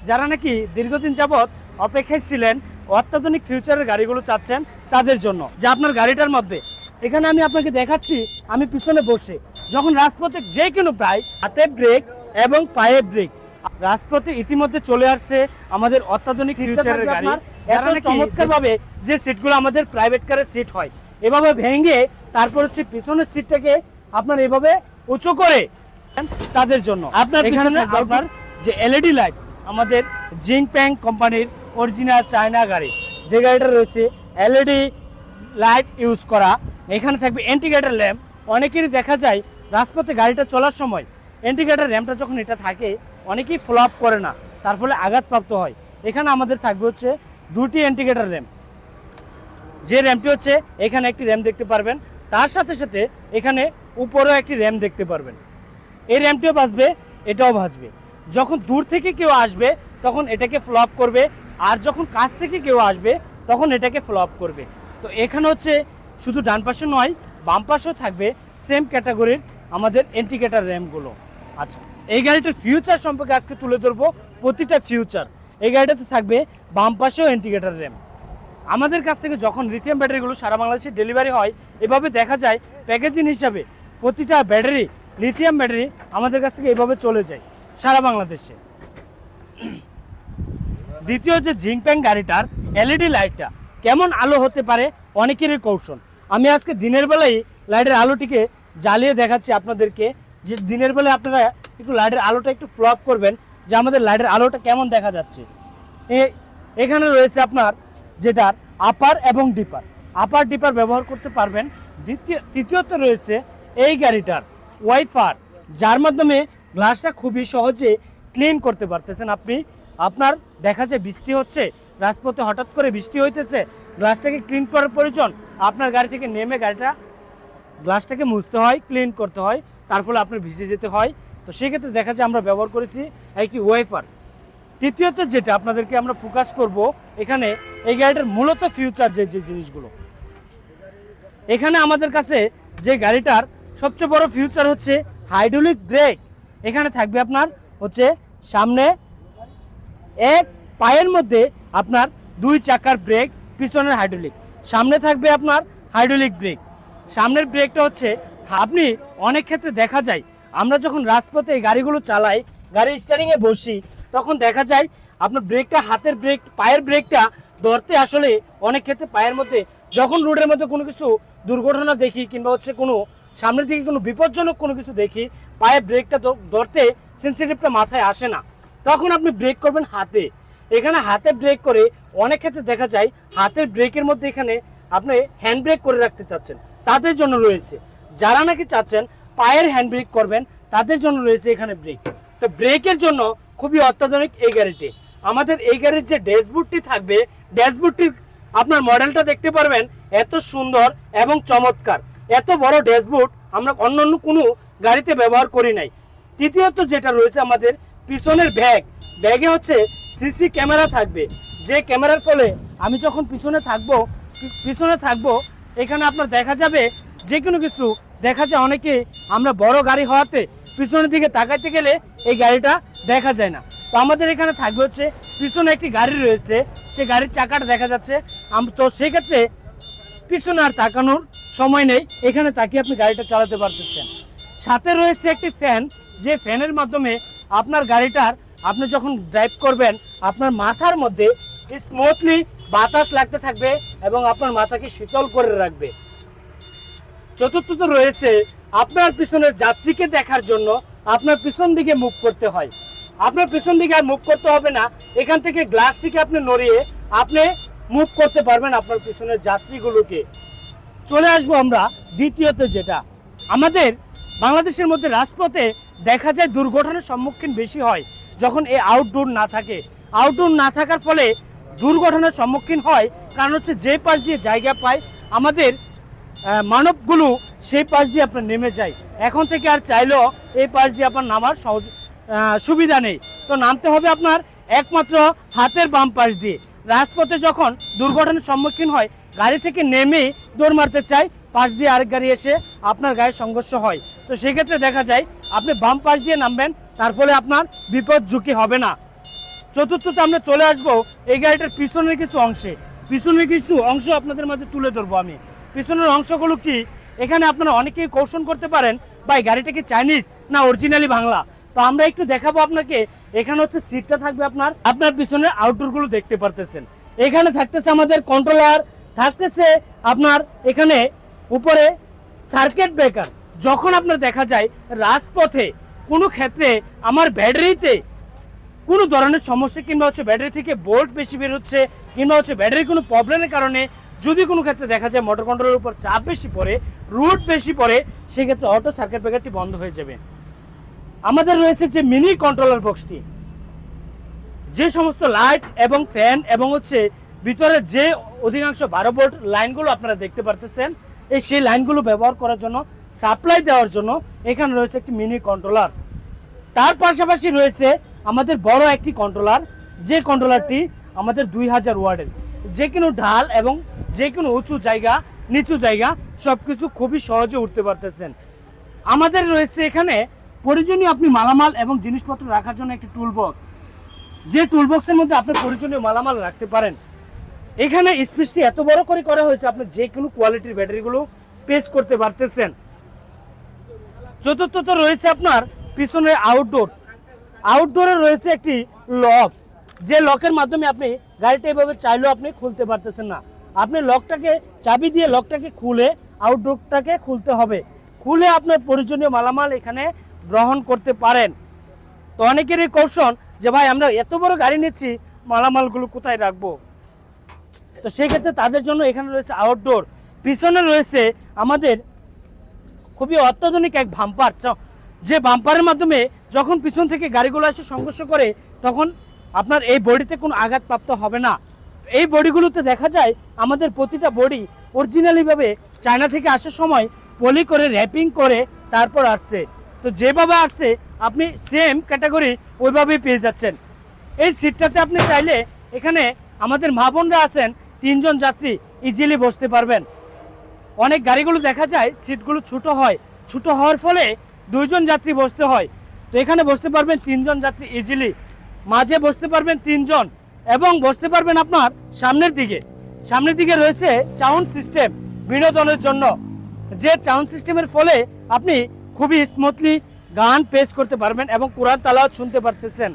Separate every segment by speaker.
Speaker 1: যারা নাকি দীর্ঘদিন যাবৎ অপেক্ষায় ছিলেন, অত্যাধুনিক ফিউচারের গাড়িগুলো চাচ্ছেন তাদের জন্য। যে আপনার গাড়িটার মধ্যে এখানে আমি আপনাকে দেখাচ্ছি, আমি পিছনে বসে যখন রাজপথে যে কোনো প্রায় হাতে ব্রেক এবং পায়ে ব্রেক, রাজপথে ইতিমধ্যে চলে আসছে আমাদের অত্যাধুনিক ফিউচারের গাড়ি। যারা চমৎকার ভাবে যে সিটগুলো আমাদের প্রাইভেট কারের সিট হয় এভাবে ভেঙে তারপর হচ্ছে পিছনের সিটটাকে আপনার এভাবে উঁচু করে তাদের জন্য। আপনার এখানে আপনার যে এলইডি লাইট, আমাদের জিংপ্যাং কোম্পানির অরিজিনাল চায়না গাড়ি, যে গাড়িটা রয়েছে এলইডি লাইট ইউজ করা। এখানে থাকবে ইন্ডিকেটর ল্যাম্প। অনেকেরই দেখা যায় রাজপথে গাড়িটা চলার সময় ইন্ডিকেটর ল্যাম্পটা যখন এটা থাকে অনেকেই ফ্লপ করে না, তার ফলে আঘাতপ্রাপ্ত হয়। এখানে আমাদের থাকবে হচ্ছে দুটি ইন্ডিকেটর ল্যাম্প, যে র্যাম্পটি হচ্ছে এখানে একটি র্যাম্প দেখতে পারবেন, তার সাথে সাথে এখানে উপরেও একটি র্যাম্প দেখতে পারবেন। এই র্যাম্পটিও ভাসবে, এটাও ভাসবে। যখন দূর থেকে কেউ আসবে তখন এটাকে ফ্লপ করবে, আর যখন কাছ থেকে কেউ আসবে তখন এটাকে ফ্লপ করবে। তো এখানে হচ্ছে শুধু ডান পাশে নয়, বাম পাশেও থাকবে সেম ক্যাটাগরির আমাদের ইন্ডিকেটর র্যাম্পগুলো। আচ্ছা, এই গাড়িটার ফিউচার সম্পর্কে আজকে তুলে ধরবো, প্রতিটা ফিউচার। এই গাড়িটাতে থাকবে বাম পাশেও ইন্ডিকেটর র্যাম্প। আমাদের কাছ থেকে যখন লিথিয়াম ব্যাটারিগুলো সারা বাংলাদেশে ডেলিভারি হয়, এভাবে দেখা যায় প্যাকেজিং হিসাবে প্রতিটা ব্যাটারি, লিথিয়াম ব্যাটারি আমাদের কাছ থেকে এভাবে চলে যায় সারা বাংলাদেশে। দ্বিতীয় যে জিংপ্যাং গাড়িটার এলইডি লাইটটা কেমন আলো হতে পারে অনেকেরই কৌশল। আমি আজকে দিনের বেলায় লাইটের আলোটিকে জ্বালিয়ে দেখাচ্ছি আপনাদেরকে, যে দিনের বেলায় আপনারা একটু লাইটের আলোটা একটু ফ্লপ করবেন, যে আমাদের লাইটের আলোটা কেমন দেখা যাচ্ছে। এখানে রয়েছে আপনার যেটার আপার এবং ডিপার, আপার ডিপার ব্যবহার করতে পারবেন। তৃতীয়ত রয়েছে এই গাড়িটার ওয়াইপার, যার মাধ্যমে গ্লাসটা খুবই সহজে ক্লিন করতে পারতেছেন আপনি। আপনার দেখা যায় বৃষ্টি হচ্ছে, রাজপথে হঠাৎ করে বৃষ্টি হইতেছে, গ্লাসটাকে ক্লিন করার প্রয়োজন, আপনার গাড়ি থেকে নেমে গাড়িটা গ্লাসটাকে মুছতে হয়, ক্লিন করতে হয়, তার ফলে আপনার ভিজে যেতে হয়। তো সেক্ষেত্রে দেখা যায় আমরা ব্যবহার করেছি একটি ওয়াইপার। তৃতীয়ত যেটা আপনাদেরকে আমরা ফোকাস করব, এখানে এই গাড়িটার মূলত ফিউচার যে জিনিসগুলো, এখানে আমাদের কাছে যে গাড়িটার সবচেয়ে বড় ফিউচার হচ্ছে হাইড্রোলিক ব্রেক। এখানে থাকবে আপনার হচ্ছে সামনে এক পায়ের মধ্যে আপনার দুই চাকার ব্রেক, পিছনের হাইড্রোলিক, সামনে থাকবে আপনার হাইড্রোলিক ব্রেক। সামনের ব্রেকটা হচ্ছে, আপনি অনেক ক্ষেত্রে দেখা যায় আমরা যখন রাজপথে এই গাড়িগুলো চালাই, গাড়ি স্টারিংয়ে বসি, তখন দেখা যায় আপনার ব্রেকটা, হাতের ব্রেক, পায়ের ব্রেকটা ধরতে আসলে অনেক ক্ষেত্রে পায়ের মধ্যে, যখন রোডের মধ্যে কোনো কিছু দুর্ঘটনা দেখি কিংবা হচ্ছে কোনো সামনের দিকে কোনো বিপজ্জনক কোনো কিছু দেখি, পায়ে ব্রেকটা ধরতে সেন্সিটিভটা মাথায় আসে না, তখন আপনি ব্রেক করবেন হাতে। এখানে হাতে ব্রেক করে অনেক ক্ষেত্রে দেখা যায় হাতের ব্রেকের মধ্যে এখানে আপনি হ্যান্ড ব্রেক করে রাখতে চাচ্ছেন, তাদের জন্য রয়েছে। যারা নাকি চাচ্ছেন পায়ের হ্যান্ড ব্রেক করবেন, তাদের জন্য রয়েছে এখানে ব্রেক। তো ব্রেকের জন্য খুবই অত্যাধুনিক এই গাড়িটি। আমাদের এই গাড়ির যে ড্যাশবোর্ডটি থাকবে, ড্যাশবোর্ডটির আপনার মডেলটা দেখতে পারবেন, এত সুন্দর এবং চমৎকার। এত বড় ড্যাশবোর্ড আমরা অন্য কোনো গাড়িতে ব্যবহার করি নাই। তৃতীয়ত যেটা রয়েছে আমাদের পিছনের ব্যাগে হচ্ছে সিসি ক্যামেরা থাকবে, যে ক্যামেরার ফলে আমি যখন পিছনে থাকবো এখানে আপনার দেখা যাবে যে কোনো কিছু দেখা যায়। অনেকে আমরা বড় গাড়ি হওয়াতে পিছনের দিকে তাকাইতে গেলে এই গাড়িটা দেখা যায় না। তো আমাদের এখানে থাকবে হচ্ছে পিছনে একটি গাড়ি রয়েছে, সেই গাড়ির চাকাটা দেখা যাচ্ছে। তো সেক্ষেত্রে পিছনে আর তাকানোর সময় নেই, এখানে তাকিয়ে আপনি গাড়িটা চালাতে পারতেছেন। সাথে রয়েছে একটি ফ্যান, যে ফ্যানের মাধ্যমে আপনার গাড়িটার আপনি যখন ড্রাইভ করবেন আপনার মাথার মধ্যে স্মুথলি বাতাস লাগতে থাকবে এবং আপনার মাথাকে শীতল করে রাখবে। চতুর্থত রয়েছে আপনার পিছনের যাত্রীকে দেখার জন্য আপনার পিছন দিকে মুভ করতে হয়। আপনার পিছন দিকে আর মুভ করতে হবে না, এখান থেকে গ্লাসটিকে আপনি নড়িয়ে আপনি মুভ করতে পারবেন আপনার পিছনের যাত্রীগুলোকে। চলে আসবো আমরা দ্বিতীয়ত, যেটা আমাদের বাংলাদেশের মধ্যে রাজপথে দেখা যায় দুর্ঘটনার সম্মুখীন বেশি হয় যখন এই আউটডোর না থাকে। আউটডোর না থাকার ফলে দুর্ঘটনার সম্মুখীন হয়, কারণ হচ্ছে যে পাশ দিয়ে জায়গা পায় আমাদের মানবগুলো, সেই পাশ দিয়ে আপনার নেমে যায়। এখন থেকে আর চাইলেও এই পাশ দিয়ে আপনার নামার সুবিধা নেই, তো নামতে হবে আপনার একমাত্র হাতের বাম পাশ দিয়ে। রাজপথে যখন দুর্ঘটনার সম্মুখীন হয়, গাড়ি থেকে নেমে দৌড় মারতে চাই, পাশ দিয়ে আরেক গাড়ি এসে আপনার গায়ে সংঘর্ষ হয়। তো সেক্ষেত্রে দেখা যায় আপনি বাম পাশ দিয়ে নামবেন, তার ফলে আপনার বিপদ ঝুঁকি হবে না। চতুর্থত আমরা চলে আসবো এই গাড়িটার পিছনের কিছু অংশে। পিছনের কিছু অংশ আপনাদের মাঝে তুলে ধরবো আমি। পিছনের অংশগুলো কি, এখানে আপনারা অনেকেই কৌশল করতে পারেন ভাই গাড়িটা কি চাইনিজ না অরিজিনালি বাংলা। তো আমরা একটু দেখাবো আপনাকে। এখানে হচ্ছে সিটটা থাকবে আপনার পিছনের আউটডোরগুলো দেখতে পারতেছেন। এখানে থাকতেছে আমাদের কন্ট্রোলার, থাকতেছে আপনার এখানে উপরে সার্কিট ব্রেকার। যখন আপনার দেখা যায় রাজপথে কোনো ক্ষেত্রে আমার ব্যাটারিতে কোনো ধরনের সমস্যা, কিংবা হচ্ছে ব্যাটারি থেকে ভোল্ট বেশি বের হচ্ছে, কিংবা হচ্ছে ব্যাটারির কোনো প্রবলেমের কারণে যদি কোনো ক্ষেত্রে দেখা যায় মোটর কন্ট্রোলের উপর চাপ বেশি পড়ে, রুট বেশি পড়ে, সেক্ষেত্রে অটো সার্কিট ব্রেকারটি বন্ধ হয়ে যাবে। আমাদের রয়েছে যে মিনি কন্ট্রোলার বক্সটি, যে সমস্ত লাইট এবং ফ্যান এবং হচ্ছে ভিতরে যে অধিকাংশ 12 ভোল্ট লাইনগুলো আপনারা দেখতে পারতেছেন, সেই লাইনগুলো ব্যবহার করার জন্য, সাপ্লাই দেওয়ার জন্য এখানে রয়েছে একটি মিনি কন্ট্রোলার। তার পাশাপাশি রয়েছে আমাদের বড় একটি কন্ট্রোলার, যে কন্ট্রোলারটি আমাদের 2000 ওয়াটের। যে কোনো ঢাল এবং যে কোনো উঁচু জায়গা, নিচু জায়গা সবকিছু খুবই সহজে উঠতে পারতেছেন। আমাদের রয়েছে এখানে প্রয়োজনীয় আপনি মালামাল এবং জিনিসপত্র রাখার জন্য একটি টুল বক্স, যে টুল বক্সের মধ্যে আপনি প্রয়োজনীয় মালামাল রাখতে পারেন। এখানে স্পেসটি এত বড় করে করা হয়েছে, আপনি যে কোনো কোয়ালিটির ব্যাটারিগুলো পেস করতে পারতেছেন। চতুর্থত রয়েছে আপনার পিছনে আউটডোরে রয়েছে একটি লক, যে লকের মাধ্যমে আপনি গাড়িটা এভাবে চাইলেও আপনি খুলতে পারতেছেন না। আপনি লকটাকে চাবি দিয়ে লকটাকে খুলে আউটডোরটাকে খুলতে হবে, খুলে আপনার প্রয়োজনীয় মালামাল এখানে গ্রহণ করতে পারেন। তো অনেকেরই কৌশল যে ভাই আমরা এত বড় গাড়ি নিচ্ছি, মালামালগুলো কোথায় রাখবো। তো সেই ক্ষেত্রে তাদের জন্য এখানে রয়েছে আউটডোর। পিছনে রয়েছে আমাদের খুবই অত্যাধুনিক এক বাম্পার, যে বাম্পারের মাধ্যমে যখন পিছন থেকে গাড়িগুলো এসে সংঘর্ষ করে তখন আপনার এই বডিতে কোনো আঘাতপ্রাপ্ত হবে না। এই বডিগুলোতে দেখা যায় আমাদের প্রতিটা বডি অরিজিনালিভাবে চায়না থেকে আসার সময় পলি করে র্যাপিং করে তারপর আসছে। তো যেভাবে আসছে আপনি সেম ক্যাটাগরি ওইভাবেই পেয়ে যাচ্ছেন। এই সিটটাতে আপনি চাইলে এখানে আমাদের মা বোনরা আছেন 3 জন যাত্রী ইজিলি বসতে পারবেন। অনেক গাড়িগুলো দেখা যায় সিটগুলো ছোট হওয়ার ফলে 2 জন যাত্রী বসতে হয়। তো এখানে বসতে পারবেন 3 জন যাত্রী ইজিলি, মাঝে বসতে পারবেন 3 জন, এবং বসতে পারবেন আপনার সামনের দিকে রয়েছে সাউন্ড সিস্টেম বিনোদনের জন্য, যে সাউন্ড সিস্টেমের ফলে আপনি খুবই স্মুথলি গান পেশ করতে পারবেন এবং কোরআন তালাওয়াত শুনতে পারতেছেন।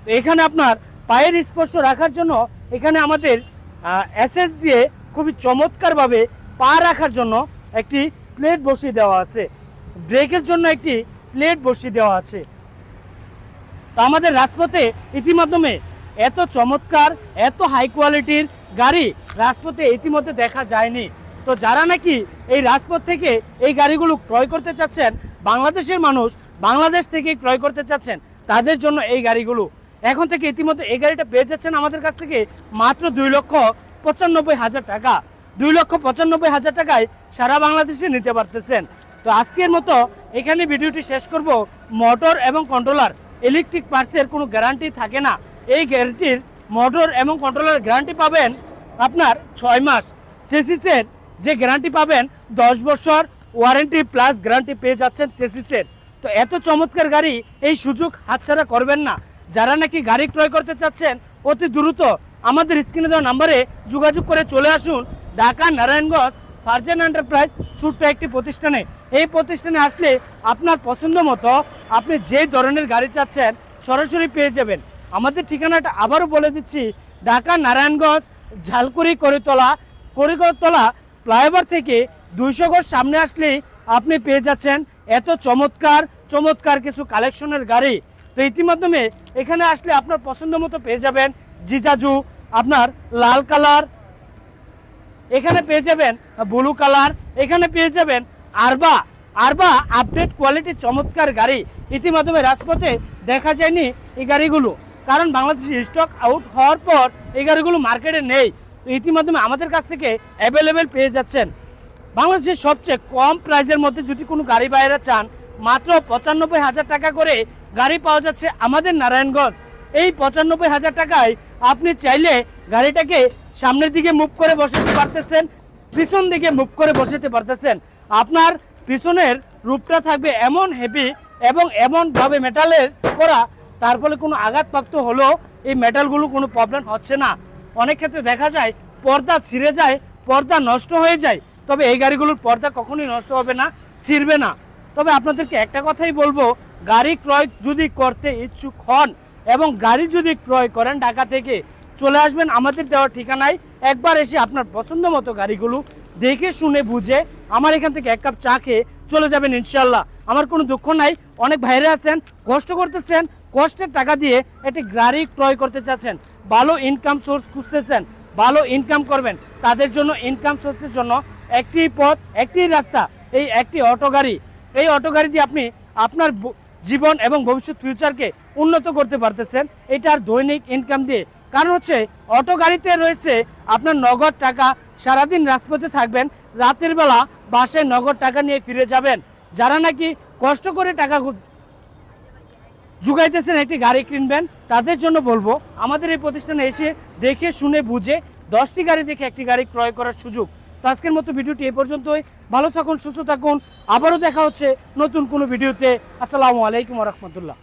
Speaker 1: তো এখানে আপনার পায়ের স্পর্শ রাখার জন্য এখানে আমাদের এসএস দিয়ে খুবই চমৎকারভাবে পা রাখার জন্য একটি প্লেট বসিয়ে দেওয়া আছে, ব্রেকের জন্য একটি প্লেট বসিয়ে দেওয়া আছে। তো আমাদের রাজপথে ইতিমাধ্যমে এত চমৎকার, এত হাই কোয়ালিটির গাড়ি রাজপথে ইতিমধ্যে দেখা যায়নি। তো যারা নাকি এই রাজপথ থেকে এই গাড়িগুলো ক্রয় করতে চাচ্ছেন, বাংলাদেশের মানুষ বাংলাদেশ থেকে ক্রয় করতে চাচ্ছেন, তাদের জন্য এই গাড়িগুলো এখন থেকে ইতিমধ্যে এই গাড়িটা পেয়ে যাচ্ছেন আমাদের কাছ থেকে মাত্র 2,95,000 টাকা। 2,95,000 টাকায় সারা বাংলাদেশে নিতে পারতেছেন। তো আজকের মতো এখানে ভিডিওটি শেষ করব। মোটর এবং কন্ট্রোলার ইলেকট্রিক পার্টসের কোনো গ্যারান্টি থাকে না। এই গ্যারান্টির মোটর এবং কন্ট্রোলার গ্যারান্টি পাবেন আপনার 6 মাস, চেসিসের যে গ্যারান্টি পাবেন 10 বছর ওয়ারেন্টি প্লাস গ্যারান্টি পেয়ে যাচ্ছেন চেসিসের। তো এত চমৎকার গাড়ি, এই সুযোগ হাতছাড়া করবেন না। যারা নাকি গাড়ি ক্রয় করতে চাচ্ছেন অতি দ্রুত আমাদের স্ক্রিনে দেওয়া নাম্বারে যোগাযোগ করে চলে আসুন ঢাকা নারায়ণগঞ্জ ফারজানা এন্টারপ্রাইজ ছোট্ট একটি প্রতিষ্ঠানে। এই প্রতিষ্ঠানে আসলে আপনার পছন্দ মতো আপনি যে ধরনের গাড়ি চাচ্ছেন সরাসরি পেয়ে যাবেন। আমাদের ঠিকানাটা আবারও বলে দিচ্ছি, ঢাকা নারায়ণগঞ্জ ঝালকুড়ি করিগরতলা ফ্লাইওভার থেকে 200 গজ সামনে আসলেই আপনি পেয়ে যাচ্ছেন এত চমৎকার কিছু কালেকশনের গাড়ি। তো ইতিমাধ্যমে এখানে আসলে আপনার পছন্দ মতো পেয়ে যাবেন জিজাজু, আপনার লাল কালার, এখানে পেয়ে যাবেন ব্লু কালার, এখানে পেয়ে যাবেন আরবা আপডেট কোয়ালিটির চমৎকার গাড়ি। ইতিমাধ্যমে রাজপথে দেখা যায়নি এই গাড়িগুলো, কারণ বাংলাদেশে স্টক আউট হওয়ার পর এই গাড়িগুলো মার্কেটে নেই। তো ইতিমাধ্যমে আমাদের কাছ থেকে অ্যাভেলেবেল পেয়ে যাচ্ছেন। বাংলাদেশের সবচেয়ে কম প্রাইসের মধ্যে যদি কোনো গাড়ি বাইরে চান, মাত্র 95,000 টাকা করে গাড়ি পাওয়া যাচ্ছে আমাদের নারায়ণগঞ্জ। এই 95,000 টাকায় আপনি চাইলে গাড়িটাকে সামনের দিকে মুভ করে বসাতে পারতেছেন, পিছন দিকে মুভ করে বসাতে পারতেছেন। আপনার পিছনের রূপটা থাকবে এমন হেভি এবং এমনভাবে মেটালের করা, তার ফলে কোনো আঘাতপ্রাপ্ত হলেও এই মেটালগুলো কোনো প্রবলেম হচ্ছে না। অনেক ক্ষেত্রে দেখা যায় পর্দা ছিঁড়ে যায়, পর্দা নষ্ট হয়ে যায়, তবে এই গাড়িগুলোর পর্দা কখনোই নষ্ট হবে না, ছিঁড়বে না। তবে আপনাদেরকে একটা কথাই বলবো, গাড়ি ক্রয় যদি করতে ইচ্ছুক হন এবং গাড়ি যদি ক্রয় করেন ঢাকা থেকে, চলে আসবেন আমাদের দেওয়া ঠিকানায়। একবার এসে আপনার পছন্দ মতো গাড়িগুলো দেখে শুনে বুঝে আমার এখান থেকে এক কাপ চা খেয়ে চলে যাবেন ইনশাল্লাহ। আমার কোনো দুঃখ নাই। অনেক ভাইরা আছেন কষ্ট করতেছেন, কষ্টের টাকা দিয়ে একটি গাড়ি ক্রয় করতে চাচ্ছেন, ভালো ইনকাম সোর্স খুঁজতেছেন, ভালো ইনকাম করবেন, তাদের জন্য ইনকাম সোর্সের জন্য একটি পথ, একটি রাস্তা, এই একটি অটো গাড়ি। এই অটো গাড়ি দিয়ে আপনি আপনার জীবন এবং ভবিষ্যৎ ফিউচারকে উন্নত করতে পারতেছেন এটার দৈনিক ইনকাম দিয়ে। কারণ হচ্ছে অটো গাড়িতে রয়েছে আপনার নগদ টাকা, সারাদিন রাজপথে থাকবেন, রাতের বেলা বাসায় নগদ টাকা নিয়ে ফিরে যাবেন। যারা নাকি কষ্ট করে টাকা জুগাইতেছেন একটি গাড়ি কিনবেন, তাদের জন্য বলবো আমাদের এই প্রতিষ্ঠানে এসে দেখে শুনে বুঝে 10টি গাড়ি দেখে একটি গাড়ি ক্রয় করার সুযোগ। তো আজকের মতো ভিডিওটি এ পর্যন্তই। ভালো থাকুন, সুস্থ থাকুন, আবারও দেখা হচ্ছে নতুন কোনো ভিডিওতে। আসসালামু আলাইকুম ওয়া রাহমাতুল্লাহ।